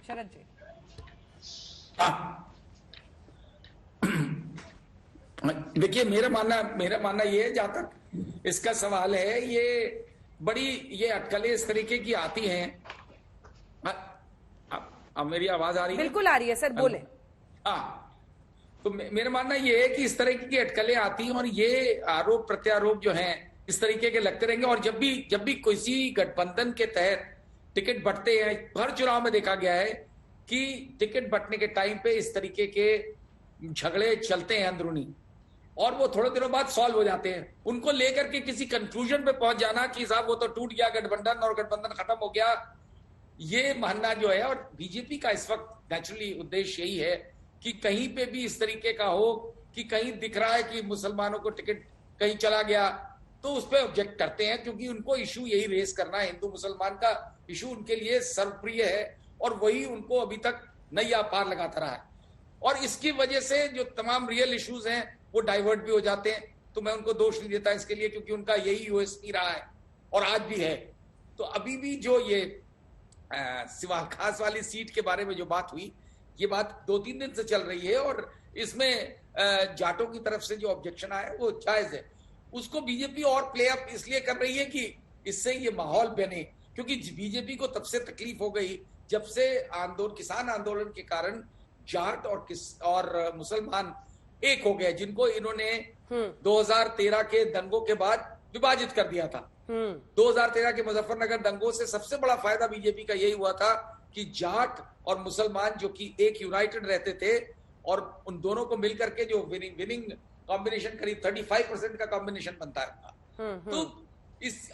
शरद जी। देखिए, मेरा मानना ये है, जहां तक इसका सवाल है, ये अटकलें इस तरीके की आती हैं। अब मेरी आवाज आ रही है? बिल्कुल आ रही है सर, बोले। हाँ, तो मेरा मानना ये है कि इस तरीके की अटकलें आती हैं और ये आरोप प्रत्यारोप जो हैं इस तरीके के लगते रहेंगे। और जब भी किसी गठबंधन के तहत टिकट बंटते हैं, हर चुनाव में देखा गया है कि टिकट बंटने के टाइम पे इस तरीके के झगड़े चलते हैं अंदरूनी, और वो थोड़े दिनों बाद सॉल्व हो जाते हैं। उनको लेकर के किसी कंक्लूजन पे पहुंच जाना कि साहब वो तो टूट गया गठबंधन और गठबंधन खत्म हो गया, ये मानना जो है, और बीजेपी का इस वक्त नेचुरली उद्देश्य यही है कि कहीं पे भी इस तरीके का हो कि कहीं दिख रहा है कि मुसलमानों को टिकट कहीं चला गया तो उस पर ऑब्जेक्ट करते हैं, क्योंकि उनको इशू यही रेस करना है। हिंदू मुसलमान का इशू उनके लिए सर्वप्रिय है और वही उनको अभी तक नैया पार लगाता रहा है। और इसकी वजह से जो तमाम रियल इश्यूज हैं वो डाइवर्ट भी हो जाते हैं। तो मैं उनको दोष नहीं देता इसके लिए, क्योंकि उनका यही यूएसपी रहा है और आज भी है। तो अभी भी जो ये सिवाल खास वाली सीट के बारे में जो बात हुई, ये बात 2-3 दिन से चल रही है और इसमें जाटों की तरफ से जो ऑब्जेक्शन आया वो जायज है। उसको बीजेपी और प्ले अप इसलिए कर रही है कि इससे ये माहौल बने, क्योंकि बीजेपी को तब से तकलीफ हो गई जब से किसान आंदोलन के कारण जाट और मुसलमान एक हो गए, जिनको इन्होंने 2013 के दंगों के बाद विभाजित कर दिया था। 2013 के मुजफ्फरनगर दंगों से सबसे बड़ा फायदा बीजेपी का यही हुआ था कि जाट और मुसलमान जो कि एक यूनाइटेड रहते थे, और उन दोनों को मिलकर के जो विनिंग कॉम्बिनेशन करीब 35% का कॉम्बिनेशन बनता है। तो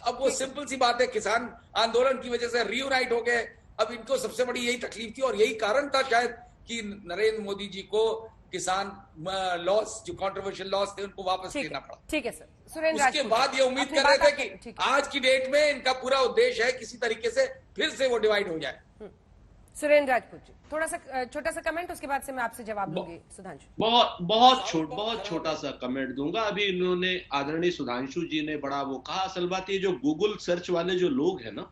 अब वो सिंपल सी बात है, किसान आंदोलन की वजह से रीयूनाइट हो गए। अब इनको सबसे बड़ी यही तकलीफ थी और यही कारण था शायद कि नरेंद्र मोदी जी को किसान लॉस, जो कंट्रोवर्शियल लॉस थे, उनको वापस लेना पड़ा। ठीक है सर। सुरेंद्र, उसके बाद ये उम्मीद कर रहे थे कि आज की डेट में इनका पूरा उद्देश्य है किसी तरीके से फिर से वो डिवाइड हो जाए। सुरेंद्र राजपूत जी, थोड़ा सा छोटा सा कमेंट, उसके बाद से मैं आपसे जवाब लूंगी। सुधांशु, बहुत छोटा सा कमेंट दूंगा। अभी इन्होंने, आदरणीय सुधांशु जी ने बड़ा वो कहा, असल बात ये जो गूगल सर्च वाले जो लोग हैं ना,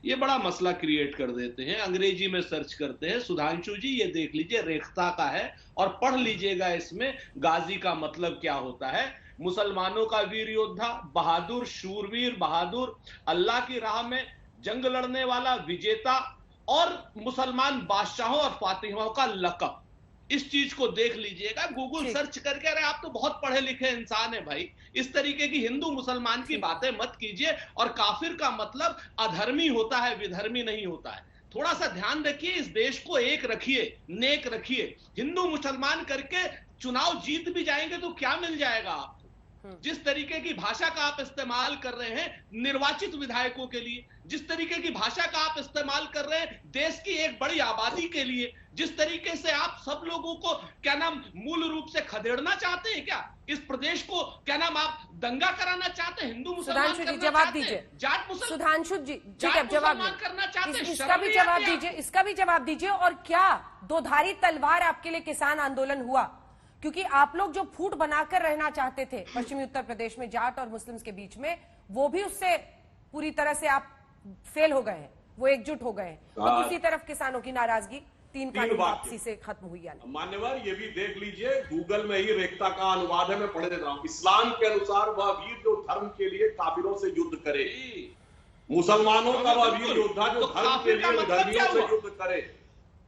ये बड़ा मसला क्रिएट कर देते हैं, अंग्रेजी में सर्च करते हैं। सुधांशु जी ये देख लीजिए, रेखता का है और पढ़ लीजिएगा इसमें गाजी का मतलब क्या होता है। मुसलमानों का वीर योद्धा, बहादुर, शूरवीर, बहादुर, अल्लाह की राह में जंग लड़ने वाला, विजेता, और मुसलमान बादशाहों और फातिहों का लक़ब। इस चीज को देख लीजिएगा, गूगल सर्च करके। अरे आप तो बहुत पढ़े लिखे इंसान है भाई, इस तरीके की हिंदू मुसलमान की बातें मत कीजिए। और काफिर का मतलब अधर्मी होता है, विधर्मी नहीं होता है। थोड़ा सा ध्यान रखिए, इस देश को एक रखिए, नेक रखिए। हिंदू मुसलमान करके चुनाव जीत भी जाएंगे तो क्या मिल जाएगा आपको? जिस तरीके की भाषा का आप इस्तेमाल कर रहे हैं निर्वाचित विधायकों के लिए, जिस तरीके की भाषा का आप इस्तेमाल कर रहे हैं देश की एक बड़ी आबादी के लिए, जिस तरीके से आप सब लोगों को क्या नाम मूल रूप से खदेड़ना चाहते हैं, क्या इस प्रदेश को क्या नाम आप दंगा कराना चाहते हैं, हिंदू मुसलमान सुधांशु जी जवाब दीजिए। जाट मुसलमान, सुधांशु जी जवाब करना चाहते हैं, इसका भी जवाब दीजिए, इसका भी जवाब दीजिए। और क्या दोधारी तलवार आपके लिए किसान आंदोलन हुआ? क्योंकि आप लोग जो फूट बनाकर रहना चाहते थे पश्चिमी उत्तर प्रदेश में जाट और मुस्लिम्स के बीच में, वो भी उससे पूरी तरह से आप फेल हो गए हैं, वो एकजुट हो गए हैं। तो दूसरी तरफ किसानों की नाराजगी 3 कानून वापसी से खत्म हुई है। मान्यवर, ये भी देख लीजिए, गूगल में ही रेखता का अनुवाद है, मैं पढ़ देता हूं। इस्लाम के अनुसार वह वीर जो धर्म के लिए काफिरों से युद्ध करे, मुसलमानों का वह वीर योद्धा जो धर्म के लिए धर्मियों से युद्ध करे।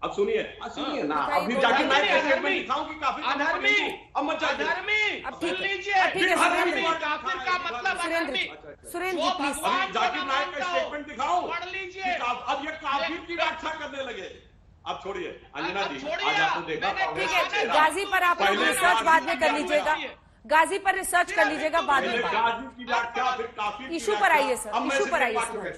अब सुनिए ना, अभी जाके मैं स्टेटमेंट दिखाऊं कि काफिर अधर्मी, अब मत जाइए। अब सुन लीजिए, काफिर का मतलब अधर्मी। सुरेंद्र जी प्लीज, जाकिर नायक का स्टेटमेंट दिखाऊं, पढ़ लीजिए। अब ये काफिर की व्याख्या करने लगे। अब छोड़िए अंजना जी, आज आपने देखा ठीक है, गाजी पर आप रिसर्च बाद में कर लीजिएगा, गाजी पर रिसर्च कर लीजिएगा बाद में। गाजी की व्याख्या, फिर काफिर इशू पर आइए सर, इशू पर आइए।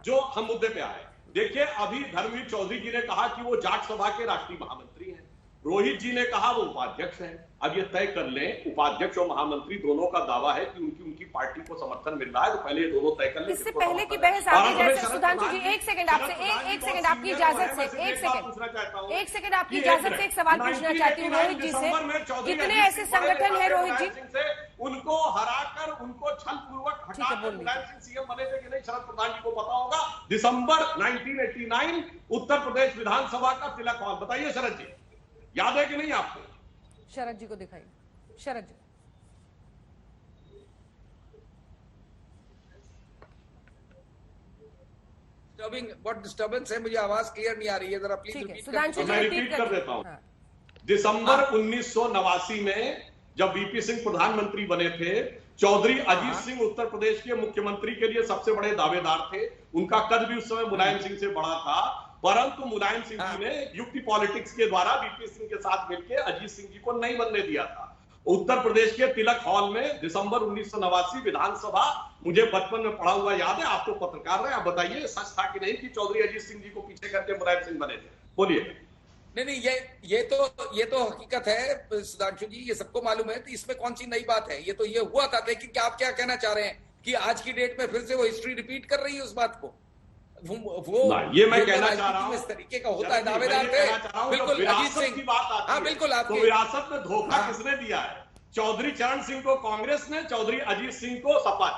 जो हम मुद्दे पे आए, देखिए अभी धर्मवीर चौधरी जी ने कहा कि वो जाट सभा के राष्ट्रीय महामंत्री हैं, रोहित जी ने कहा वो उपाध्यक्ष हैं। अब ये तय कर लें, उपाध्यक्ष और महामंत्री दोनों का दावा है कि उनकी पार्टी को समर्थन मिल रहा है, तो पहले ये दोनों तय कर ले। इससे पहले की बहस आगे जैसे सुधांशु जी, एक सेकंड आपसे, एक सेकंड आपकी इजाजत से, एक सेकंड आपकी इजाजत से एक सवाल पूछना चाहती हूँ रोहित जी से। कितने ऐसे संगठन है रोहित जी, उनको हराकर उनको छल पूर्वक हटाकर मुलायम सिंह सीएम बने थे कि नहीं, शरद प्रधान जी को पता होगा। दिसंबर 1989 उत्तर प्रदेश विधानसभा का तिलक हॉल, बताइए शरद जी, याद है कि नहीं आपको? शरद जी को दिखाइए, शरद जी। बहुत डिस्टर्बेंस है, मुझे आवाज क्लियर नहीं आ रही है, जरा प्लीज रिपीट सुधांशु जी मैं रिपीट कर देता हूं। दिसंबर 1989 में जब वीपी सिंह प्रधानमंत्री बने थे, चौधरी अजीत सिंह उत्तर प्रदेश के मुख्यमंत्री के लिए सबसे बड़े दावेदार थे। उनका कद भी उस समय मुलायम सिंह से बड़ा था, परंतु मुलायम सिंह जी ने युक्ति पॉलिटिक्स के द्वारा वीपी सिंह के साथ मिलकर अजीत सिंह जी को नहीं बनने दिया था। उत्तर प्रदेश के तिलक हॉल में दिसंबर 1989 विधानसभा, मुझे बचपन में पढ़ा हुआ याद है, आप तो पत्रकार रहे, आप बताइए सच था कि नहीं कि चौधरी अजीत सिंह जी को पीछे करके मुलायम सिंह बने थे? बोलिए। नहीं, ये तो हकीकत है सुधांशु जी, ये सबको मालूम है, तो इसमें कौन सी नई बात है? ये हुआ था, लेकिन क्या आप क्या कहना चाह रहे हैं कि आज की डेट में फिर से वो हिस्ट्री रिपीट कर रही है उस बात को? वो ये मैं कहना चाह रहा हूं, इस तरीके का होता है, दावेदार थे बिल्कुल अजीत सिंह की बात आती है, हाँ बिल्कुल आपके, तो विरासत में धोखा किसने दिया है? चौधरी चरण सिंह को कांग्रेस ने, चौधरी अजीत सिंह को सपा।